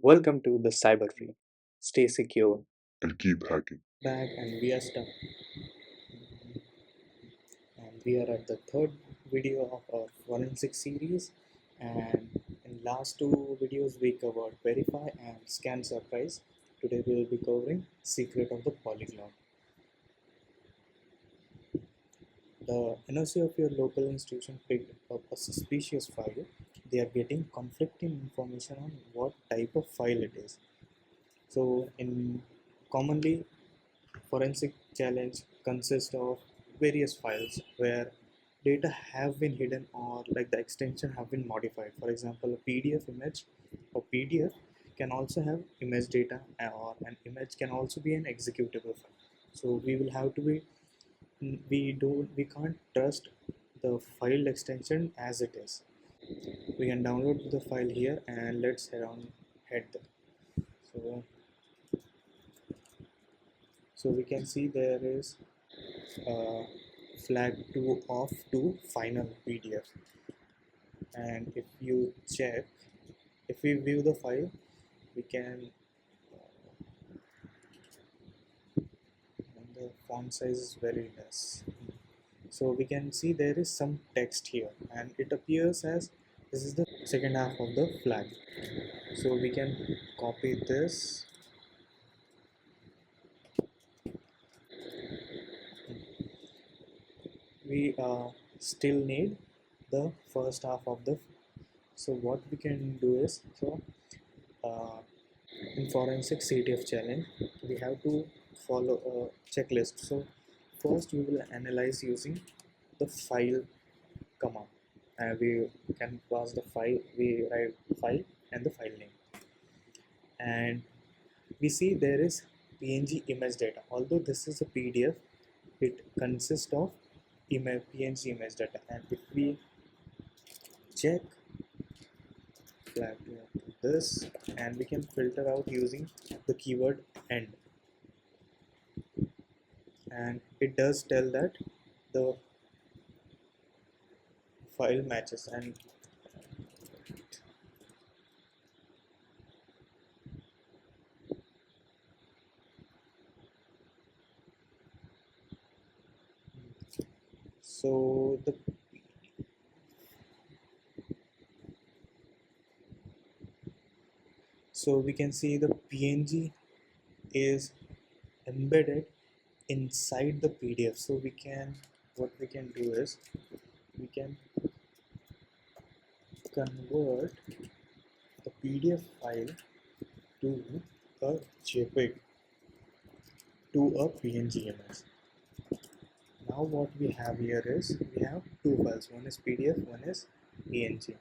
Welcome to the Cyber Free. Stay secure. and keep hacking. Back and we are stuck. And we are at the third video of our forensic series. And in last two videos we covered verify and scan surprise. Today we will be covering secret of the polyglot. The NOC of your local institution picked up a suspicious file. They are getting conflicting information on what type of file it is. So in commonly forensic challenge consists of various files where data have been hidden or like the extension have been modified. For example, a PDF image or PDF can also have image data, or an image can also be an executable file. So we will have to be we can't trust the file extension as it is. We can download the file here and let's head there. So we can see there is flag 2 off to final PDF, and if you check, if we view the file, we can and the font size is very less, so we can see there is some text here and it appears as this is the second half of the flag. So we can copy this, we still need the first half of the. So what we can do is, so in forensic CTF challenge we have to follow a checklist. So first we will analyze using the file command, we can pass the file, we write file and the file name, and we see there is PNG image data. Although this is a PDF, it consists of PNG image data, and if we check flag this, and we can filter out using the keyword end, and it does tell that the file matches. And so the we can see the PNG is embedded inside the PDF. So we can, what we can do is we can convert the PDF file to a JPEG to a PNG image. Now what we have here is we have two files, one is PDF, one is PNG.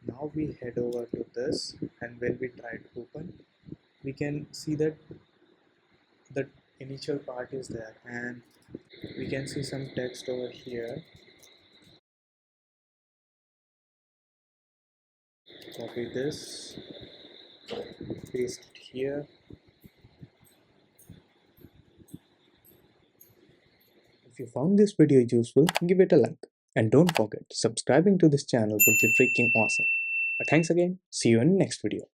Now we head over to this, and when we try to open, we can see that the initial part is there, and we can see some text over here. Copy this, paste it here. If you found this video useful, give it a like. And don't forget, subscribing to this channel would be freaking awesome. Thanks again. See you in the next video.